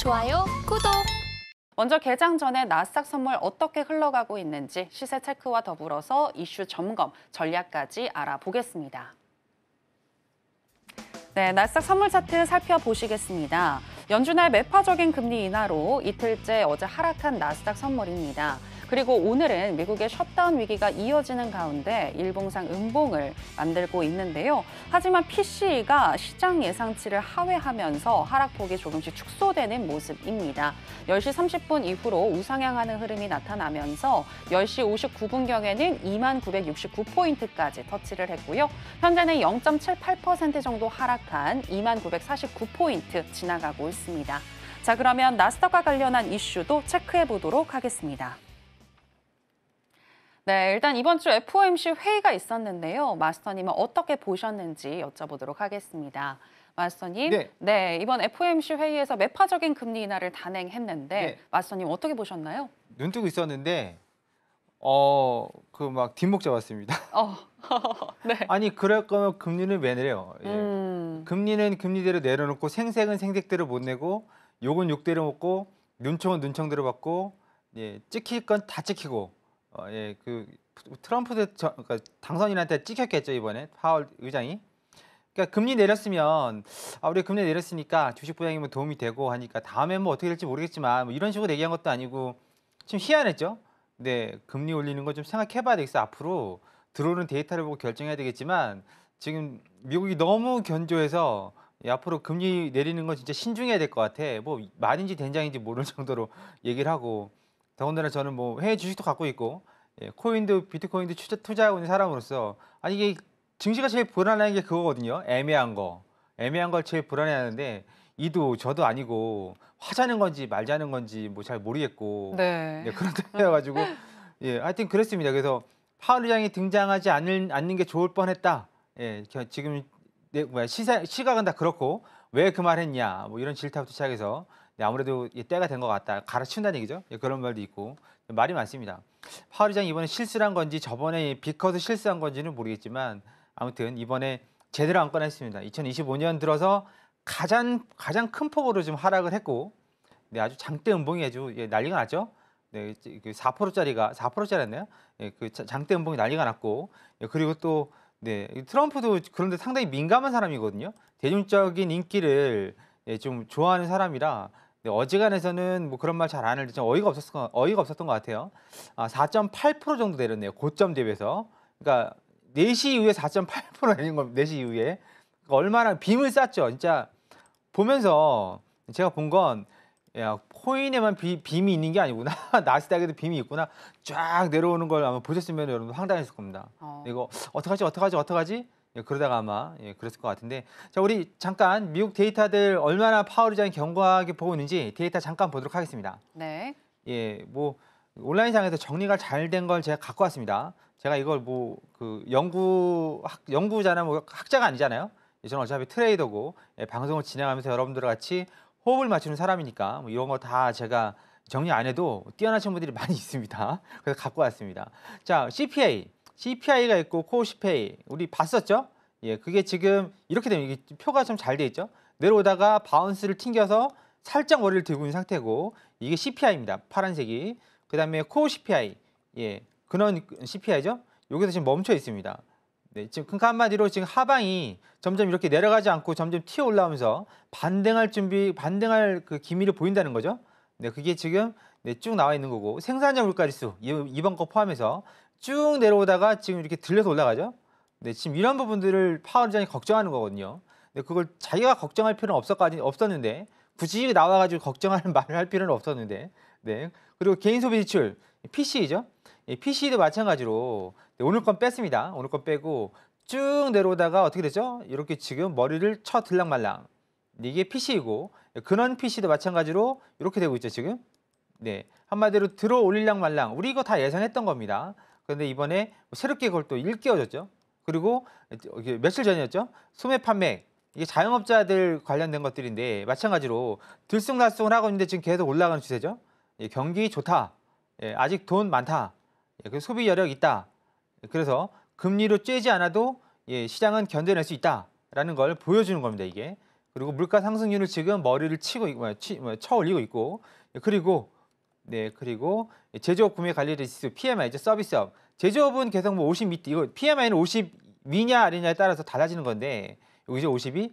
좋아요, 구독! 먼저 개장 전에 나스닥 선물 어떻게 흘러가고 있는지 시세 체크와 더불어서 이슈 점검, 전략까지 알아보겠습니다. 네, 나스닥 선물 차트 살펴보시겠습니다. 연준의 매파적인 금리 인하로 이틀째 어제 하락한 나스닥 선물입니다. 그리고 오늘은 미국의 셧다운 위기가 이어지는 가운데 일봉상 음봉을 만들고 있는데요. 하지만 PCE가 시장 예상치를 하회하면서 하락폭이 조금씩 축소되는 모습입니다. 10시 30분 이후로 우상향하는 흐름이 나타나면서 10시 59분경에는 2969포인트까지 터치를 했고요. 현재는 0.78% 정도 하락한 2949포인트 지나가고 있습니다. 자, 그러면 나스닥과 관련한 이슈도 체크해 보도록 하겠습니다. 네, 일단 이번 주 FOMC 회의가 있었는데요. 마스터님은 어떻게 보셨는지 여쭤보도록 하겠습니다. 마스터님, 네, 이번 FOMC 회의에서 매파적인 금리 인하를 단행했는데 마스터님 어떻게 보셨나요? 눈 뜨고 있었는데 그 막 뒷목 잡았습니다. 네. 아니 그럴 거면 금리는 왜 내려요? 예. 금리는 금리대로 내려놓고 생색은 생색대로 못 내고 욕은 욕대로 먹고 눈총은 눈총대로 받고 예, 찍힐 건 다 찍히고 그 트럼프 그러니까 당선인한테 찍혔겠죠 이번에 파월 의장이. 그러니까 금리 내렸으면 우리 금리 내렸으니까 주식 부양이 뭐 도움이 되고 하니까 다음에 뭐 어떻게 될지 모르겠지만 뭐 이런 식으로 얘기한 것도 아니고 좀 희한했죠. 근데 금리 올리는 거 좀 생각해봐야 되겠어. 앞으로 들어오는 데이터를 보고 결정해야 되겠지만 지금 미국이 너무 견조해서 앞으로 금리 내리는 건 진짜 신중해야 될 것 같아. 뭐 말인지 된장인지 모르는 정도로 얘기를 하고 더군다나 저는 뭐 해외 주식도 갖고 있고 코인도 비트코인도 투자하고 있는 사람으로서 아니 이게 증시가 제일 불안한 게 그거거든요. 애매한 걸 제일 불안해하는데 이도 저도 아니고 하자는 건지 말자는 건지 뭐 잘 모르겠고 그런 때여가지고 하여튼 그랬습니다. 그래서 파월 의장이 등장하지 않는 게 좋을 뻔했다. 지금 시각은 다 그렇고 왜 그 말했냐 뭐 이런 질타부터 시작해서 아무래도 때가 된 것 같다. 갈아치운다는 얘기죠. 그런 말도 있고 말이 많습니다. 파월 의장이 이번에 실수를 한 건지 저번에 빅컷을 실수한 건지는 모르겠지만 아무튼 이번에 제대로 안 꺼냈습니다. 2025년 들어서 가장 큰 폭으로 좀 하락을 했고 아주 장대 음봉이 아주 난리가 났죠. 네, 그 4%짜리였네요. 그 장대 음봉이 난리가 났고 그리고 또 트럼프도 그런데 상당히 민감한 사람이거든요. 대중적인 인기를 좀 좋아하는 사람이라 어지간해서는 뭐 그런 말 잘 안 할 때 좀 어이가 없었던 것 같아요. 4.8% 정도 내렸네요. 고점 대비해서. 그러니까 4시 이후에 4.8% 내린 겁니다. 4시 이후에. 그러니까 얼마나 빔을 쐈죠. 진짜 보면서 제가 본 건 코인에만 빔이 있는 게 아니구나. 나스닥에도 빔이 있구나. 쫙 내려오는 걸 아마 보셨으면 여러분 황당했을 겁니다. 이거 어떡하지? 그러다가 아마 그랬을 것 같은데 자 우리 잠깐 미국 데이터들 얼마나 파월 의장이 견고하게 보고 있는지 데이터 잠깐 보도록 하겠습니다. 네. 뭐 온라인상에서 정리가 잘 된 걸 제가 갖고 왔습니다. 제가 이걸 뭐 그 연구자나 뭐 학자가 아니잖아요. 저는 어차피 트레이더고 방송을 진행하면서 여러분들과 같이 호흡을 맞추는 사람이니까 뭐 이런 거 다 제가 정리 안 해도 뛰어나신 분들이 많이 있습니다. 그래서 갖고 왔습니다. 자 CPI가 있고 코어 CPI 우리 봤었죠? 그게 지금 이렇게 되면 이게 표가 좀 잘 돼 있죠? 내려오다가 바운스를 튕겨서 살짝 머리를 들고 있는 상태고 이게 CPI입니다. 파란색이. 그다음에 코어 CPI. 근원 CPI죠? 여기서 지금 멈춰 있습니다. 지금 그러니까 한마디로 지금 하방이 점점 이렇게 내려가지 않고 점점 튀어 올라오면서 반등할 그 기미를 보인다는 거죠. 그게 지금 쭉 나와 있는 거고 생산자 물가지수 이번 거 포함해서 쭉 내려오다가 지금 이렇게 들려서 올라가죠. 지금 이런 부분들을 파월 의장이 걱정하는 거거든요. 그걸 자기가 걱정할 필요는 없었는데 굳이 나와가지고 걱정하는 말을 할 필요는 없었는데 그리고 개인 소비 지출 PCE죠. PCE도 마찬가지로 오늘 건 뺐습니다. 오늘 건 빼고 쭉 내려오다가 어떻게 되죠? 이렇게 지금 머리를 쳐 들락말랑. 이게 PC이고 근원 PC도 마찬가지로 이렇게 되고 있죠 지금. 한마디로 들어 올릴랑 말랑. 우리 이거 다 예상했던 겁니다. 그런데 이번에 새롭게 그걸 또 일깨워졌죠. 그리고 며칠 전이었죠. 소매 판매. 이게 자영업자들 관련된 것들인데 마찬가지로 들쑥날쑥을 하고 있는데 지금 계속 올라가는 추세죠. 경기 좋다. 아직 돈 많다. 소비 여력 있다. 그래서 금리로 쬐지 않아도 시장은 견뎌낼 수 있다라는 걸 보여주는 겁니다. 이게 그리고 물가 상승률을 지금 머리를 쳐 올리고 있고, 그리고 그리고 제조업 구매 관리 지수 PMI죠. 서비스업. 제조업은 계속 뭐 50 밑에, 이거 PMI는 50 위냐 아니냐에 따라서 달라지는 건데, 여기죠 50이?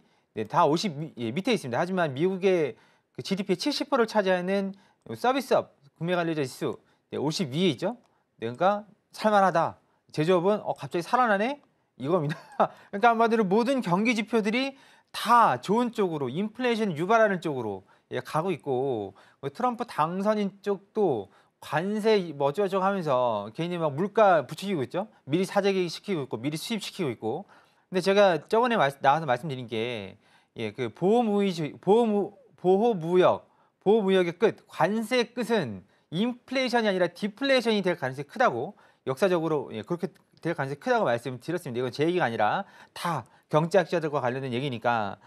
다 50 밑에 있습니다. 하지만 미국의 그 GDP의 70%를 차지하는 서비스업 구매 관리 지수 50 위에 있죠. 그러니까 살만하다. 제조업은 갑자기 살아나네? 이겁니다. 그러니까 한마디로 모든 경기 지표들이 다 좋은 쪽으로, 인플레이션 유발하는 쪽으로 가고 있고, 트럼프 당선인 쪽도 관세 뭐 어쩌고저쩌고 하면서 괜히 막 물가 부추기고 있죠. 미리 사재기 시키고 있고, 미리 수입시키고 있고. 근데 제가 저번에 나와서 말씀드린 게, 그 보호무역의 끝, 관세의 끝은 인플레이션이 아니라 디플레이션이 될 가능성이 크다고, 역사적으로 그렇게 될 가능성이 크다고 말씀드렸습니다. 이건 제 얘기가 아니라 다 경제학자들과 관련된 얘기니까.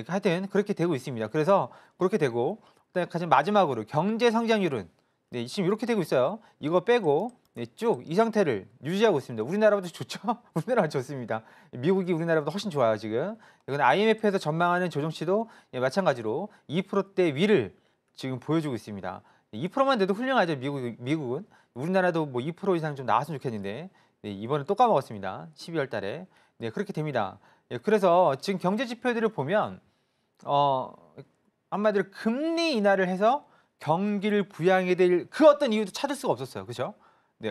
하여튼 그렇게 되고 있습니다. 그래서 그렇게 되고, 그다음에 가장 마지막으로 경제 성장률은 지금 이렇게 되고 있어요. 이거 빼고 쭉 이 상태를 유지하고 있습니다. 우리나라보다 좋죠? 우리나라가 좋습니다. 미국이 우리나라보다 훨씬 좋아요 지금. 이건 IMF에서 전망하는 조정치도 마찬가지로 2%대 위를 지금 보여주고 있습니다. 2%만 돼도 훌륭하죠. 미국은. 우리나라도 뭐 2% 이상 좀 나왔으면 좋겠는데, 이번에 또 까먹었습니다. 12월 달에. 그렇게 됩니다. 그래서 지금 경제 지표들을 보면 한마디로 금리 인하를 해서 경기를 부양해야 될 그 어떤 이유도 찾을 수가 없었어요. 그렇죠?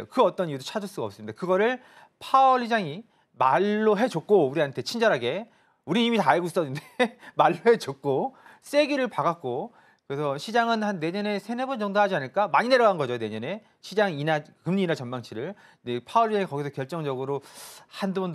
그 어떤 이유도 찾을 수가 없습니다. 그거를 파월 의장이 말로 해줬고, 우리한테 친절하게, 우리 이미 다 알고 있었는데 말로 해줬고 세기를 박았고, 그래서 시장은 한 내년에 3-4번 정도 하지 않을까? 많이 내려간 거죠. 내년에 시장 금리 인하 전망치를. 파월 의장이 거기서 결정적으로 한두 번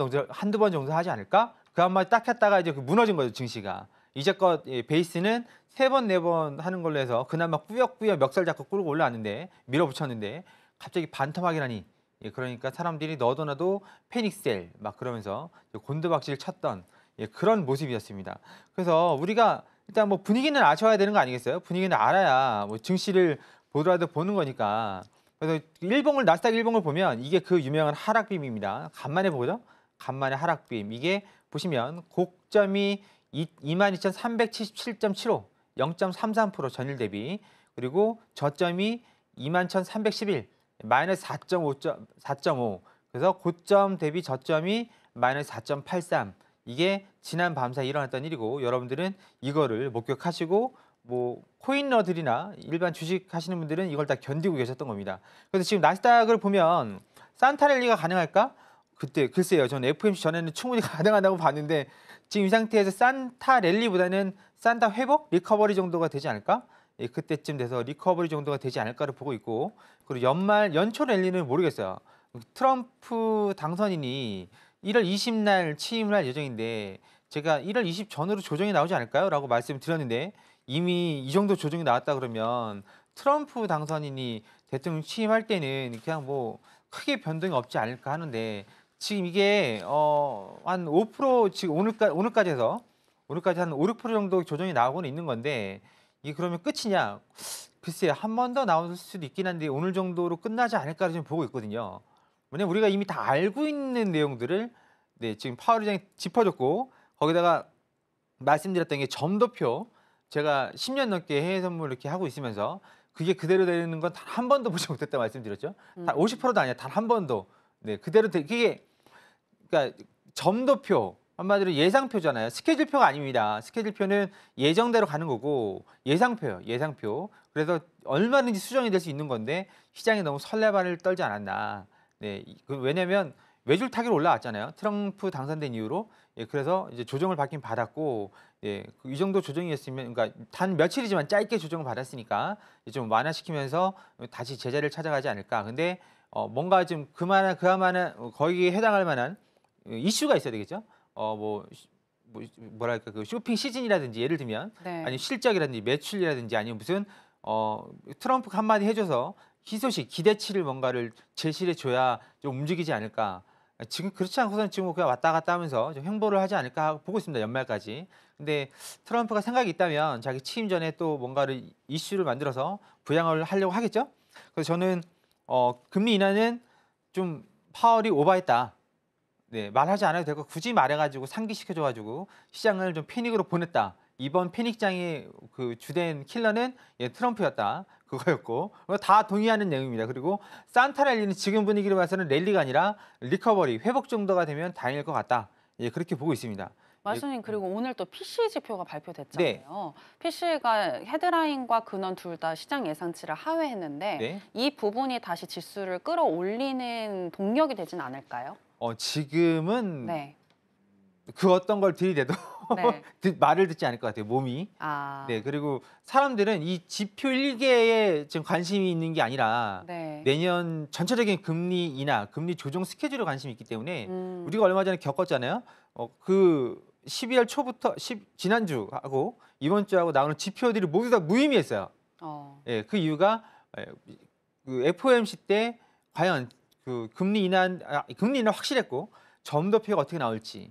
정도 하지 않을까? 그 한마디 딱 했다가 이제 무너진 거죠. 증시가. 이제껏 베이스는 3번, 4번 하는 걸로 해서 그나마 꾸역꾸역 멱살 잡고 끌고 올라왔는데, 밀어붙였는데 갑자기 반토막이라니. 그러니까 사람들이 너도 나도 패닉셀 막 그러면서 곤두박질 쳤던 그런 모습이었습니다. 그래서 우리가 일단 뭐 분위기는 아셔야 되는 거 아니겠어요? 분위기는 알아야 뭐 증시를 보더라도 보는 거니까. 그래서 나스닥 일봉을 보면 이게 그 유명한 하락빔입니다. 간만에 보죠? 간만에 하락빔. 이게 보시면 고점이 22,377.75, 0.33% 전일 대비. 그리고 저점이 21,311, 마이너스 4.5. 그래서 고점 대비 저점이 마이너스 4.83. 이게 지난 밤사이 일어났던 일이고, 여러분들은 이거를 목격하시고 뭐 코인러들이나 일반 주식 하시는 분들은 이걸 다 견디고 계셨던 겁니다. 그래서 지금 나스닥을 보면 산타랠리가 가능할까? 그때 글쎄요. 저는 FOMC 전에는 충분히 가능하다고 봤는데, 지금 이 상태에서 산타랠리보다는 산타 회복? 리커버리 정도가 되지 않을까? 그때쯤 돼서 리커버리 정도가 되지 않을까를 보고 있고, 그리고 연초 랠리는 모르겠어요. 트럼프 당선인이 1월 20날 취임을 할 예정인데, 제가 1월 20 전으로 조정이 나오지 않을까요? 라고 말씀드렸는데, 이미 이 정도 조정이 나왔다 그러면 트럼프 당선인이 대통령 취임할 때는 그냥 뭐 크게 변동이 없지 않을까 하는데, 지금 이게 한 5% 지금 오늘까지 한 5-6% 정도 조정이 나오고는 있는 건데, 이게 그러면 끝이냐? 글쎄, 한 번 더 나올 수도 있긴 한데 오늘 정도로 끝나지 않을까 지금 보고 있거든요. 왜냐면 우리가 이미 다 알고 있는 내용들을 지금 파월 의장이 짚어줬고, 거기다가 말씀드렸던 게 점도표, 제가 10년 넘게 해외 선물 이렇게 하고 있으면서 그게 그대로 되는 건 단 한 번도 보지 못했다 말씀드렸죠. 단 50%도 아니야. 단 한 번도. 그대로 그게 그러니까 점도표, 한마디로 예상표잖아요. 스케줄표가 아닙니다. 스케줄표는 예정대로 가는 거고, 예상표예요. 예상표. 그래서 얼마든지 수정이 될 수 있는 건데 시장이 너무 설레발을 떨지 않았나. 왜냐면 외줄 타기로 올라왔잖아요. 트럼프 당선된 이후로. 그래서 이제 조정을 받긴 받았고, 이 정도 조정이었으면, 그러니까 단 며칠이지만 짧게 조정을 받았으니까 좀 완화시키면서 다시 제자리를 찾아가지 않을까. 근데 뭔가 좀 그만한 거기에 해당할 만한 이슈가 있어야 되겠죠. 뭐랄까, 그 쇼핑 시즌이라든지, 예를 들면 아니면 실적이라든지 매출이라든지, 아니면 무슨 트럼프가 한마디 해줘서 희소식, 기대치를 뭔가를 제시해 줘야 좀 움직이지 않을까. 지금 그렇지 않고서는 지금 그냥 왔다 갔다 하면서 좀 횡보를 하지 않을까 보고 있습니다. 연말까지. 근데 트럼프가 생각이 있다면 자기 취임 전에 또 뭔가를 이슈를 만들어서 부양을 하려고 하겠죠. 그래서 저는 금리 인하는 좀 파월이 오버했다. 말하지 않아도 되고 굳이 말해가지고 상기시켜줘가지고 시장을 좀 패닉으로 보냈다. 이번 패닉장의 그 주된 킬러는 트럼프였다. 그거였고 다 동의하는 내용입니다. 그리고 산타 랠리는 지금 분위기로 봐서는 랠리가 아니라 리커버리, 회복 정도가 되면 다행일 것 같다. 그렇게 보고 있습니다. 말씀님 그리고 오늘 또 PC 지표가 네. 발표됐잖아요. PC가 헤드라인과 근원 둘 다 시장 예상치를 하회했는데 네. 이 부분이 다시 지수를 끌어올리는 동력이 되진 않을까요? 지금은 네. 그 어떤 걸 들이대도 네. 말을 듣지 않을 것 같아요. 몸이. 아. 네. 그리고 사람들은 이 지표 일개에 지금 관심이 있는 게 아니라 네. 내년 전체적인 금리 인하, 금리 조정 스케줄에 관심이 있기 때문에 우리가 얼마 전에 겪었잖아요. 그 12월 초부터 지난주하고 이번 주하고 나오는 지표들이 모두 다 무의미했어요. 예, 그 이유가 그 FOMC 때 과연 그 금리 인하 확실했고 점도표가 어떻게 나올지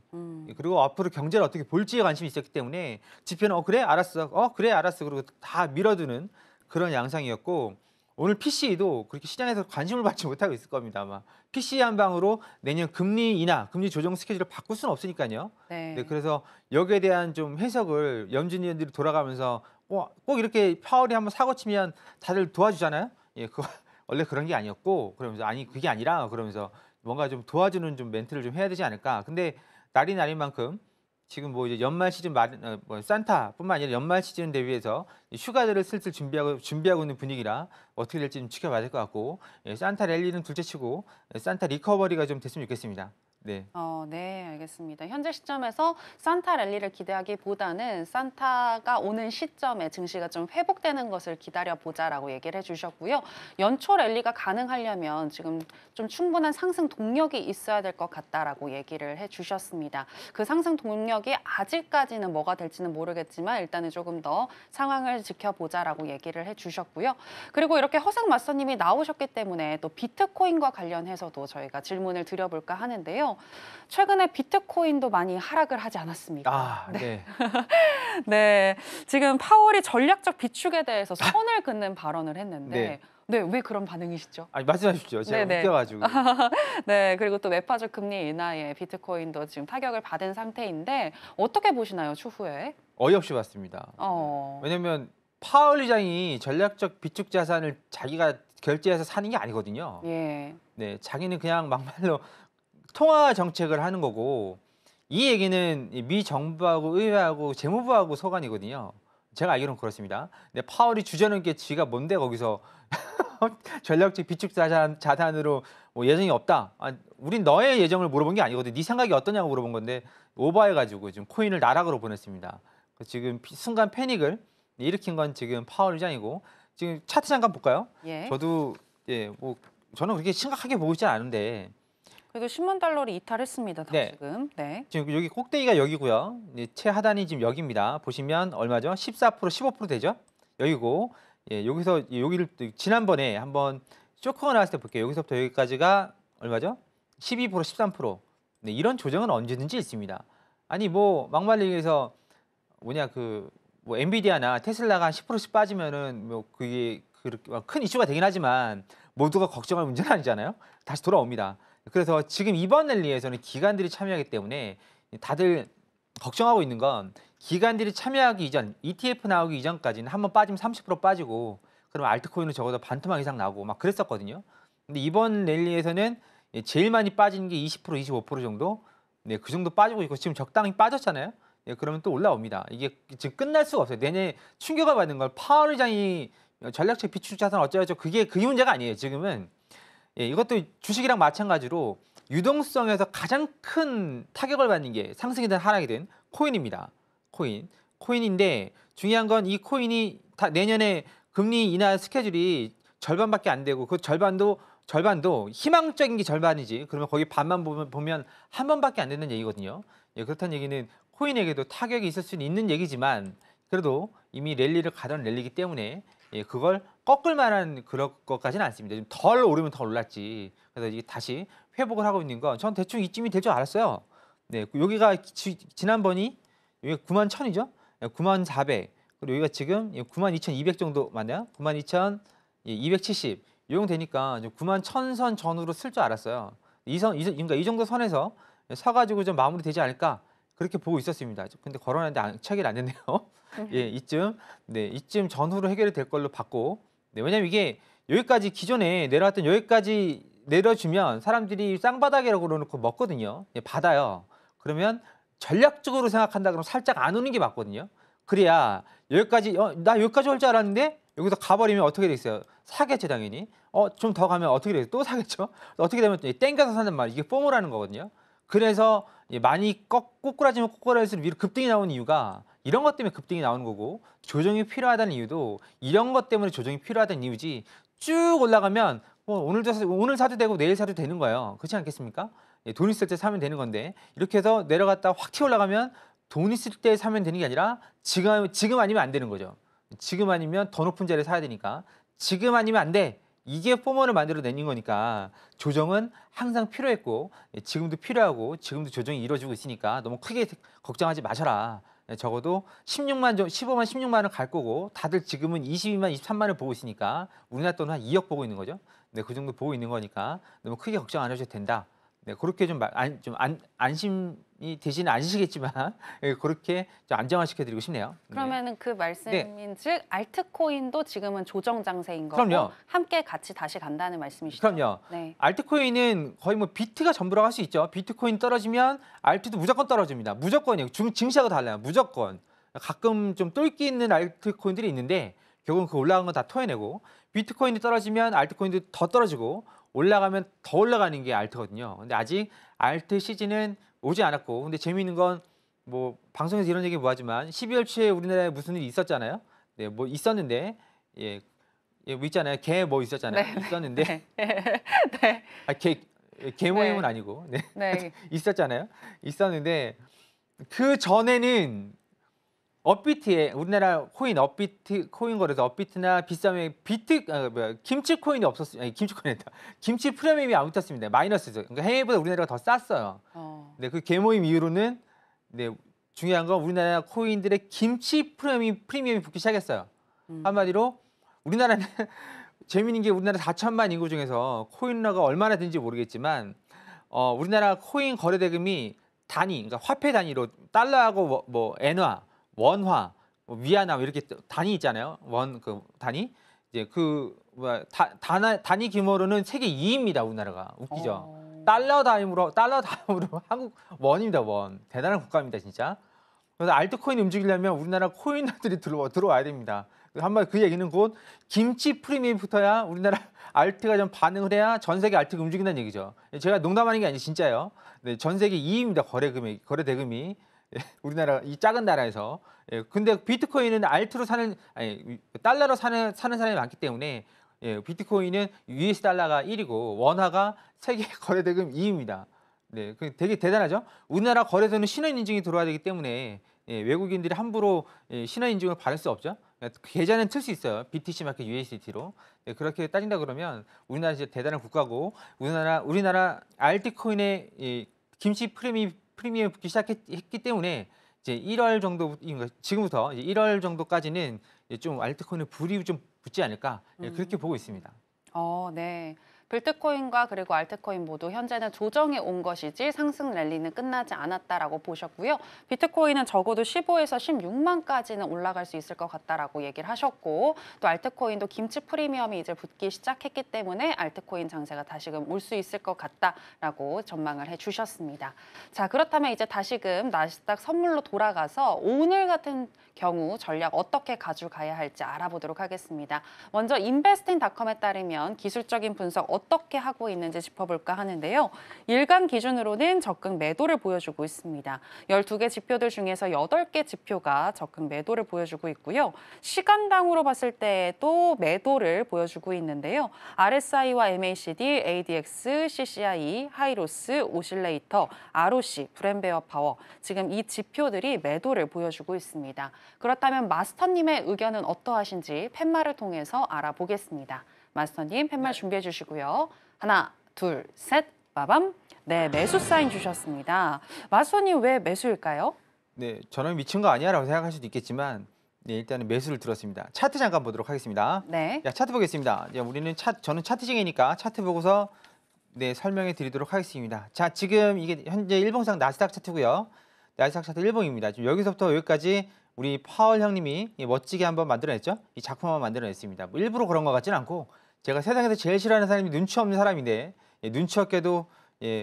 그리고 앞으로 경제를 어떻게 볼지에 관심이 있었기 때문에 지표는 그래 알았어, 그래 알았어 그리고 다 밀어두는 그런 양상이었고 오늘 PC도 그렇게 시장에서 관심을 받지 못하고 있을 겁니다. 아마 PC 한 방으로 내년 금리 인하, 금리 조정 스케줄을 바꿀 수는 없으니까요. 네. 네, 그래서 여기에 대한 좀 해석을 염준위원들이 돌아가면서 꼭 이렇게 파월이 한번 사고 치면 다들 도와주잖아요. 예, 그 원래 그런 게 아니었고 그러면서 아니 그게 아니라 그러면서 뭔가 좀 도와주는 좀 멘트를 좀 해야 되지 않을까. 근데 날이 날인 만큼 지금 뭐 이제 연말 시즌 산타뿐만 아니라 연말 시즌 대비해서 휴가들을 슬슬 준비하고 있는 분위기라 어떻게 될지 좀 지켜봐야 될 것 같고 산타 랠리는 둘째치고 산타 리커버리가 좀 됐으면 좋겠습니다. 네. 네, 알겠습니다. 현재 시점에서 산타 랠리를 기대하기보다는 산타가 오는 시점에 증시가 좀 회복되는 것을 기다려보자라고 얘기를 해주셨고요. 연초 랠리가 가능하려면 지금 좀 충분한 상승 동력이 있어야 될 것 같다라고 얘기를 해주셨습니다. 그 상승 동력이 아직까지는 뭐가 될지는 모르겠지만 일단은 조금 더 상황을 지켜보자라고 얘기를 해주셨고요. 그리고 이렇게 허생 마스터님이 나오셨기 때문에 또 비트코인과 관련해서도 저희가 질문을 드려볼까 하는데요. 최근에 비트코인도 많이 하락을 하지 않았습니까? 네. 네, 지금 파월이 전략적 비축에 대해서 선을 긋는 발언을 했는데 네, 왜 그런 반응이시죠? 아니 말씀하십시오. 제가 웃겨가지고. 네, 그리고 또 매파적 금리 인하에 비트코인도 지금 타격을 받은 상태인데 어떻게 보시나요, 추후에? 어이없이 봤습니다. 왜냐하면 파월 의장이 전략적 비축 자산을 자기가 결제해서 사는 게 아니거든요. 예. 네, 자기는 그냥 막말로 통화 정책을 하는 거고 이 얘기는 미 정부하고 의회하고 재무부하고 소관이거든요. 제가 알기로는 그렇습니다. 근데 파월이 주저는 게 지가 뭔데 거기서 전략적 비축 자산으로 뭐 예정이 없다. 우린 너의 예정을 물어본 게 아니거든. 네 생각이 어떠냐고 물어본 건데 오버해가지고 지금 코인을 나락으로 보냈습니다. 지금 순간 패닉을 일으킨 건 지금 파월 의장이고 지금 차트 잠깐 볼까요? 예. 저도 뭐 저는 그렇게 심각하게 보고 있지 않은데. 그래도 10만 달러를 이탈했습니다. 지금. 네. 지금 여기 꼭대기가 여기고요. 최하단이 지금 여기입니다. 보시면 얼마죠? 14%, 15% 되죠? 여기고 여기서 여기를 지난번에 한번 쇼크가 나왔을 때 볼게요. 여기서부터 여기까지가 얼마죠? 12%, 13%. 네, 이런 조정은 언제든지 있습니다. 아니 뭐 막말로 얘기해서 뭐냐 뭐 엔비디아나 테슬라가 한 10%씩 빠지면은 뭐 그게 그렇게 큰 이슈가 되긴 하지만 모두가 걱정할 문제는 아니잖아요. 다시 돌아옵니다. 그래서 지금 이번 랠리에서는 기관들이 참여하기 때문에 다들 걱정하고 있는 건 기관들이 참여하기 이전, ETF 나오기 이전까지는 한번 빠지면 30% 빠지고 그러면 알트코인은 적어도 반토막 이상 나오고 막 그랬었거든요. 근데 이번 랠리에서는 제일 많이 빠지는 게 20%, 25% 정도? 네, 그 정도 빠지고 있고 지금 적당히 빠졌잖아요. 네, 그러면 또 올라옵니다. 이게 지금 끝날 수가 없어요. 내년에 충격을 받는 걸 파월 의장이 전략적 비축 자산 어쩌고저쩌고 그게 문제가 아니에요. 지금은 이것도 주식이랑 마찬가지로 유동성에서 가장 큰 타격을 받는 게 상승이든 하락이든 코인입니다. 코인인데 중요한 건 이 코인이 내년에 금리 인하 스케줄이 절반밖에 안 되고 그 절반도 희망적인 게 절반이지. 그러면 거기 반만 보면 한 번밖에 안 되는 얘기거든요. 그렇다는 얘기는 코인에게도 타격이 있을 수는 있는 얘기지만 그래도 이미 랠리를 가던 랠리이기 때문에 그걸 꺾을 만한 그럴 것까지는 않습니다. 좀 덜 오르면 더 올랐지. 그래서 이게 다시 회복을 하고 있는 건 전 대충 이쯤이 될 줄 알았어요. 네, 여기가 지난번이 여기 91,000이죠. 91,400. 그리고 여기가 지금 92,200 정도 맞나요? 92,270. 이 정도 되니까 91,000선 전후로 쓸 줄 알았어요. 그러니까 이 정도 선에서 서가지고 좀 마무리되지 않을까 그렇게 보고 있었습니다. 근데 거론하는데 체결이 안 됐네요. 예, 이쯤 전후로 해결이 될 걸로 봤고, 네, 왜냐면 이게 여기까지 기존에 내려왔던 여기까지 내려주면 사람들이 쌍바닥이라고 그러놓고 먹거든요. 예, 받아요. 그러면 전략적으로 생각한다 그러면 살짝 안 오는 게 맞거든요. 그래야 여기까지 나 여기까지 올 줄 알았는데 여기서 가버리면 어떻게 되겠어요? 사겠죠 당연히. 좀 더 가면 어떻게 되겠어요? 또 사겠죠. 어떻게 되면 땡겨서 사는 말 이게 포모라는 거거든요. 그래서 많이 꼬꾸라지면 꼬꾸라질수록 위로 급등이 나오는 이유가 이런 것 때문에 급등이 나오는 거고 조정이 필요하다는 이유도 이런 것 때문에 조정이 필요하다는 이유지 쭉 올라가면 뭐 오늘 사도 되고 내일 사도 되는 거예요. 그렇지 않겠습니까? 예, 돈 있을 때 사면 되는 건데 이렇게 해서 내려갔다 확 튀어 올라가면 돈 있을 때 사면 되는 게 아니라 지금 아니면 안 되는 거죠. 지금 아니면 더 높은 자리에 사야 되니까 지금 아니면 안 돼. 이게 포머를 만들어내는 거니까 조정은 항상 필요했고 지금도 필요하고 지금도 조정이 이루어지고 있으니까 너무 크게 걱정하지 마셔라. 적어도 15만, 16만 원 갈 거고 다들 지금은 22만, 23만 원 보고 있으니까 우리나라 돈은 한 2억 보고 있는 거죠. 네, 그 정도 보고 있는 거니까 너무 크게 걱정 안 하셔도 된다. 네, 그렇게 좀 안심이 되지는 않으시겠지만 그렇게 좀 안정화시켜드리고 싶네요. 그러면은 그 말씀인즉 알트코인도 지금은 조정 장세인 거고 그럼요. 함께 같이 다시 간다는 말씀이시죠? 그럼요. 네. 알트코인은 거의 뭐 비트가 전부라고 할 수 있죠. 비트코인 떨어지면 알트도 무조건 떨어집니다. 무조건이에요. 증시하고 달라요. 무조건. 가끔 좀 똘끼 있는 알트코인들이 있는데 결국은 그 올라간 건 다 토해내고 비트코인이 떨어지면 알트코인도 더 떨어지고 올라가면 더 올라가는 게 알트거든요. 근데 아직 알트 시즌은 오지 않았고 근데 재미있는 건 뭐 방송에서 이런 얘기 뭐하지만 12월 초에 우리나라에 무슨 일이 있었잖아요. 네, 뭐 있었는데 예, 뭐 있잖아요. 개 뭐 있었잖아요. 네. 있었는데 네. 개 모임은 네. 아니고 네. 네. 있었잖아요. 있었는데 그 전에는 업비트에 우리나라 코인 업비트 코인 거래소 업비트나 비싸면 김치 코인이 없었어요. 아니 김치 코인이다. 김치 프리미엄이 안 붙었습니다. 마이너스죠. 그러니까 해외보다 우리나라가 더 쌌어요. 네, 그 개모임 이후로는 네, 중요한 건 우리나라 코인들의 김치 프리미엄이 붙기 시작했어요. 한마디로 우리나라는 재미있는 게 우리나라 4천만 인구 중에서 코인러가 얼마나 되는지 모르겠지만 우리나라 코인 거래 대금이 단위, 그러니까 화폐 단위로 달러하고 뭐 엔화, 원화, 뭐 위안화 이렇게 단위 있잖아요. 그 단위. 이제 단위 규모로는 세계 2위입니다. 우리나라가. 웃기죠. 달러 다음으로 한국 원입니다. 원. 대단한 국가입니다, 진짜. 그래서 알트코인 움직이려면 우리나라 코인들이 들어와야 됩니다. 한마디 그 얘기는 곧 김치 프리미엄이 붙어야 우리나라 알트가 좀 반응을 해야 전 세계 알트가 움직인다는 얘기죠. 제가 농담하는 게 아니고 진짜예요. 네, 전 세계 2위입니다. 거래 대금이. 우리나라 이 작은 나라에서. 근데 비트코인은 달러로 사는 사람이 많기 때문에 비트코인은 US 달러가 1위고 원화가 세계 거래 대금 2위입니다. 네, 그 되게 대단하죠. 우리나라 거래소는 신원 인증이 들어와야 되기 때문에 외국인들이 함부로 신원 인증을 받을 수 없죠. 계좌는 틀 수 있어요. BTC 마켓 USDT로. 그렇게 따진다 그러면 우리나라 진짜 대단한 국가고 우리나라 알트코인의 김치 프리미엄 붙기 시작했기 때문에 이제 1월 정도 지금부터 이제 1월 정도까지는 좀 알트코인에 불이 좀 붙지 않을까 그렇게 보고 있습니다. 네. 비트코인과 그리고 알트코인 모두 현재는 조정이 온 것이지 상승 랠리는 끝나지 않았다라고 보셨고요. 비트코인은 적어도 15에서 16만까지는 올라갈 수 있을 것 같다라고 얘기를 하셨고 또 알트코인도 김치 프리미엄이 이제 붙기 시작했기 때문에 알트코인 장세가 다시금 올 수 있을 것 같다라고 전망을 해주셨습니다. 자, 그렇다면 이제 다시금 나스닥 선물로 돌아가서 오늘 같은 경우 전략 어떻게 가져가야 할지 알아보도록 하겠습니다. 먼저 investing.com에 따르면 기술적인 분석 어떻게 하고 있는지 짚어볼까 하는데요. 일간 기준으로는 적극 매도를 보여주고 있습니다. 12개 지표들 중에서 8개 지표가 적극 매도를 보여주고 있고요. 시간당으로 봤을 때도 매도를 보여주고 있는데요. RSI와 MACD, ADX, CCI, 하이로스, 오실레이터, ROC, 브랜베어 파워 지금 이 지표들이 매도를 보여주고 있습니다. 그렇다면 마스터님의 의견은 어떠하신지 팻말을 통해서 알아보겠습니다. 마스터님 팻말 준비해 주시고요. 하나, 둘, 셋, 빠밤. 네, 매수 사인 주셨습니다. 마스터님 왜 매수일까요? 네, 저는 미친 거 아니야라고 생각할 수도 있겠지만 일단은 매수를 들었습니다. 차트 잠깐 보도록 하겠습니다. 네. 자, 차트 보겠습니다. 저는 차트쟁이니까 차트 보고서 설명해 드리도록 하겠습니다. 자, 지금 이게 현재 일봉상 나스닥 차트고요. 나스닥 차트 일봉입니다. 지금 여기서부터 여기까지 우리 파월 형님이 멋지게 한번 만들어냈죠. 이 작품 한번 만들어냈습니다. 뭐 일부러 그런 것 같지는 않고 제가 세상에서 제일 싫어하는 사람이 눈치 없는 사람인데 눈치 없게도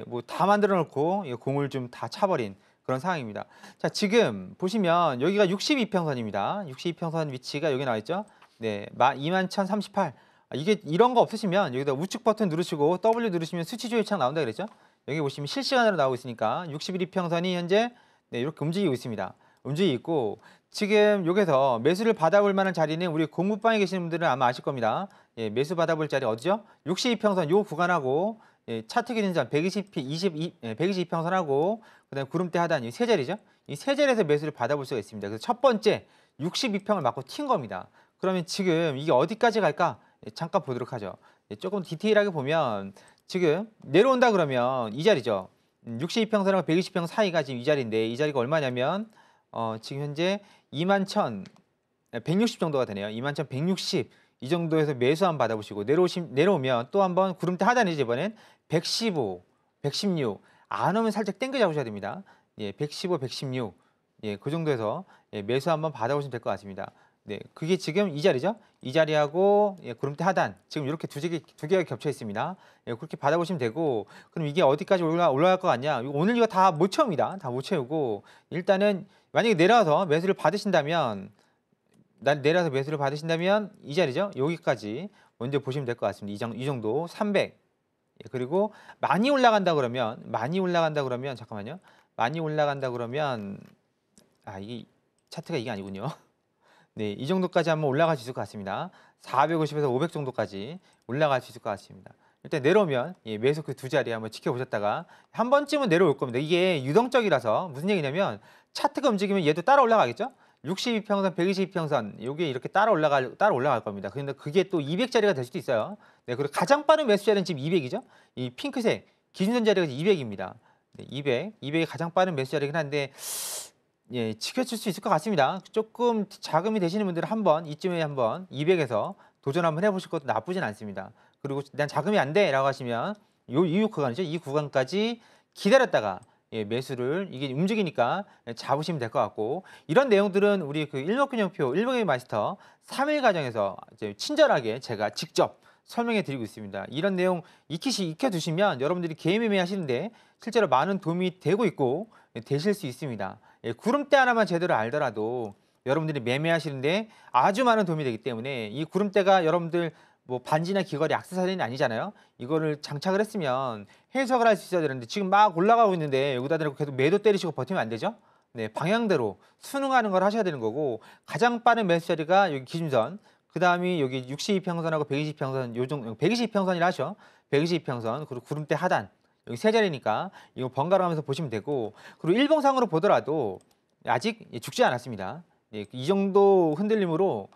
뭐 다 만들어 놓고 공을 좀 다 차버린 그런 상황입니다. 자, 지금 보시면 여기가 62평선입니다. 62평선 위치가 여기 나와 있죠. 네, 21,038. 이게 이런 거 없으시면 여기다 우측 버튼 누르시고 W 누르시면 수치 조회 창 나온다 그랬죠. 여기 보시면 실시간으로 나오고 있으니까 61평선이 현재 이렇게 움직이고 있습니다. 움직이고 있고 지금 여기서 매수를 받아볼 만한 자리는 우리 공부방에 계시는 분들은 아마 아실 겁니다. 매수 받아볼 자리 어디죠? 62평선 요 구간하고 차트 기준선 122평선하고 그다음에 구름대 하단 이 세 자리죠. 이 세 자리에서 매수를 받아볼 수가 있습니다. 그래서 첫 번째 62평을 맞고 튄 겁니다. 그러면 지금 이게 어디까지 갈까? 잠깐 보도록 하죠. 조금 디테일하게 보면 지금 내려온다 그러면 이 자리죠. 62평선하고 120평 사이가 지금 이 자리인데 이 자리가 얼마냐면 지금 현재 21,160 정도가 되네요. 21,160 이 정도에서 매수 한번 받아보시고 내려오면 또 한번 구름대 하단이죠. 이번엔 115, 116 안 오면 살짝 땡겨 잡으셔야 됩니다. 115, 116 그 정도에서 매수 한번 받아보시면 될 것 같습니다. 네, 그게 지금 이 자리죠. 이 자리하고 구름대 하단 지금 이렇게 두 개가 겹쳐 있습니다. 그렇게 받아보시면 되고 그럼 이게 어디까지 올라갈 것 같냐? 오늘 이거 다 못 채웁니다. 다 못 채우고 일단은 만약에 내려와서 매수를 받으신다면 이 자리죠. 여기까지 먼저 보시면 될 것 같습니다. 이 정도 300 그리고 많이 올라간다 그러면 잠깐만요. 많이 올라간다 그러면 이 차트가 이게 아니군요. 네, 이 정도까지 한번 올라갈 수 있을 것 같습니다. 450에서 500 정도까지 올라갈 수 있을 것 같습니다. 일단 내려오면 매수 그 두 자리 한번 지켜보셨다가 한 번쯤은 내려올 겁니다. 이게 유동적이라서 무슨 얘기냐면 차트가 움직이면 얘도 따라 올라가겠죠? 62평선, 122평선 이게 이렇게 따라 올라갈 겁니다. 그런데 그게 또 200자리가 될 수도 있어요. 네, 그리고 가장 빠른 매수 자리는 지금 200이죠? 이 핑크색 기준선 자리가 200입니다. 네, 200이 가장 빠른 매수 자리긴 한데 지켜줄 수 있을 것 같습니다. 조금 자금이 되시는 분들은 이쯤에 한번 200에서 도전 한번 해보실 것도 나쁘진 않습니다. 그리고 난 자금이 안 돼 라고 하시면 이 구간이죠. 이 구간까지 기다렸다가 매수를 이게 움직이니까 잡으시면 될 것 같고 이런 내용들은 우리 그 일목균형표 일목의 마스터 3일 과정에서 이제 친절하게 제가 직접 설명해 드리고 있습니다. 이런 내용 익혀두시면 여러분들이 개인 매매 하시는데 실제로 많은 도움이 되고 있고 되실 수 있습니다. 구름대 하나만 제대로 알더라도 여러분들이 매매하시는데 아주 많은 도움이 되기 때문에 이 구름대가 여러분들 뭐 반지나 귀걸이 액세서리는 아니잖아요. 이거를 장착을 했으면 해석을 할 수 있어야 되는데 지금 막 올라가고 있는데 여기다 대고 계속 매도 때리시고 버티면 안 되죠. 네, 방향대로 순응하는 걸 하셔야 되는 거고 가장 빠른 매수 자리가 여기 기준선 그 다음이 여기 62평선하고 120평선 요 정도 120평선이라 하죠. 120평선 그리고 구름대 하단 여기 세 자리니까 이거 번갈아 가면서 보시면 되고 그리고 일봉상으로 보더라도 아직 죽지 않았습니다. 이 정도 흔들림으로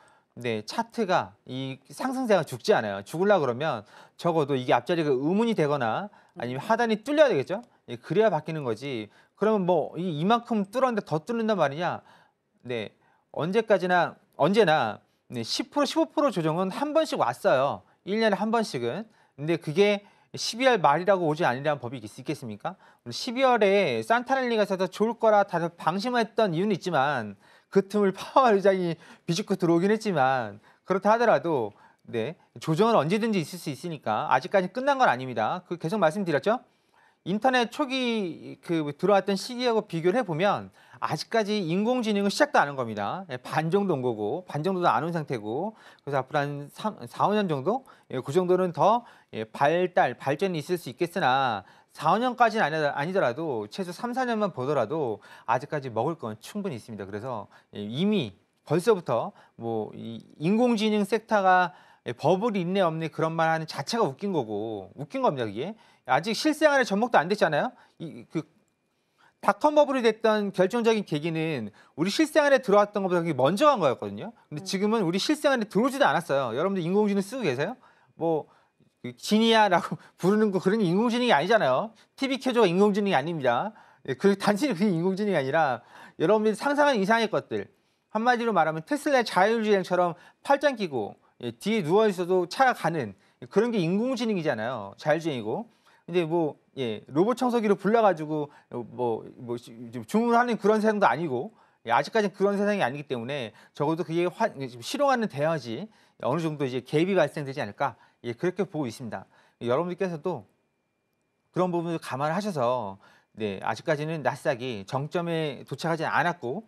차트가 이 상승세가 죽지 않아요. 죽으려고 그러면 적어도 이게 앞자리가 의문이 되거나 아니면 하단이 뚫려야 되겠죠. 그래야 바뀌는 거지. 그러면 뭐 이만큼 뚫었는데 더 뚫는단 말이냐. 네, 언제나 10% 15% 조정은 한 번씩 왔어요. 1년에 한 번씩은. 근데 그게 12월 말이라고 오지 않으려는 법이 있겠습니까? 12월에 산타랠리가 있어서 좋을 거라 다들 방심했던 이유는 있지만 그 틈을 파월 의장이 비집고 들어오긴 했지만 그렇다 하더라도 조정은 언제든지 있을 수 있으니까 아직까지 끝난 건 아닙니다. 그 계속 말씀드렸죠? 인터넷 초기 들어왔던 시기하고 비교를 해보면 아직까지 인공지능은 시작도 안 한 겁니다. 반 정도 온 거고 반 정도도 안 온 상태고 그래서 앞으로 한 4, 5년 정도? 그 정도는 더 발전이 있을 수 있겠으나 4, 5년까지는 아니더라도 최소 3, 4년만 보더라도 아직까지 먹을 건 충분히 있습니다. 그래서 이미 벌써부터 뭐 인공지능 섹터가 버블이 있네 없네 그런 말 하는 자체가 웃긴 겁니다. 그게 아직 실생활에 접목도 안 됐잖아요. 닷컴 버블이 됐던 결정적인 계기는 우리 실생활에 들어왔던 것보다 그게 먼저 간 거였거든요. 근데 지금은 우리 실생활에 들어오지도 않았어요. 여러분들 인공지능 쓰고 계세요? 뭐 지니아라고 부르는 거 그런 게 인공지능이 아니잖아요. TV 켜줘가 인공지능이 아닙니다. 단순히 그게 인공지능이 아니라 여러분들이 상상하는 이상의 것들. 한마디로 말하면 테슬라의 자율주행처럼 팔짱 끼고 뒤에 누워 있어도 차가 가는 그런 게 인공지능이잖아요. 자율주행이고. 근데 뭐 예, 로봇 청소기로 불러가지고 좀 주문하는 그런 세상도 아니고 예, 아직까지는 그런 세상이 아니기 때문에 적어도 그게 실용화는 돼야지 어느 정도 이제 갭이 발생되지 않을까 예, 그렇게 보고 있습니다. 여러분들께서도 그런 부분을 감안하셔서 네, 아직까지는 나스닥이 정점에 도착하지 않았고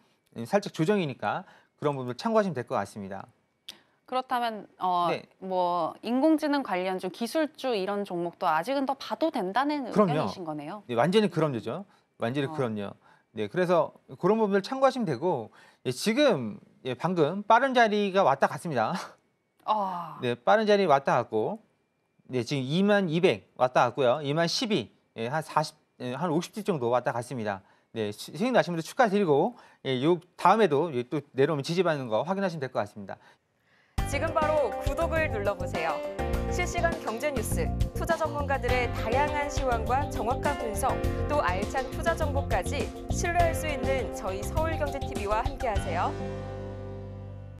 살짝 조정이니까 그런 부분을 참고하시면 될 것 같습니다. 그렇다면 네. 뭐 인공지능 관련주, 기술주 이런 종목도 아직은 더 봐도 된다는 그럼요. 의견이신 거네요. 네, 완전히 그럼요죠. 완전히 그럼요. 네, 그래서 그런 부분을 참고하시면 되고 예, 지금 예, 방금 빠른 자리가 왔다 갔습니다. 네, 빠른 자리 왔다 갔고 네, 지금 2200 왔다 갔고요. 20012 예, 한 40, 예, 한 50주 정도 왔다 갔습니다. 네, 수익 나신 분들 축하드리고 예, 요 다음에도 예, 또 내려오면 지지받는 거 확인하시면 될 것 같습니다. 지금 바로 구독을 눌러보세요. 실시간 경제 뉴스, 투자 전문가들의 다양한 시황과 정확한 분석, 또 알찬 투자 정보까지 신뢰할 수 있는 저희 서울경제TV와 함께하세요.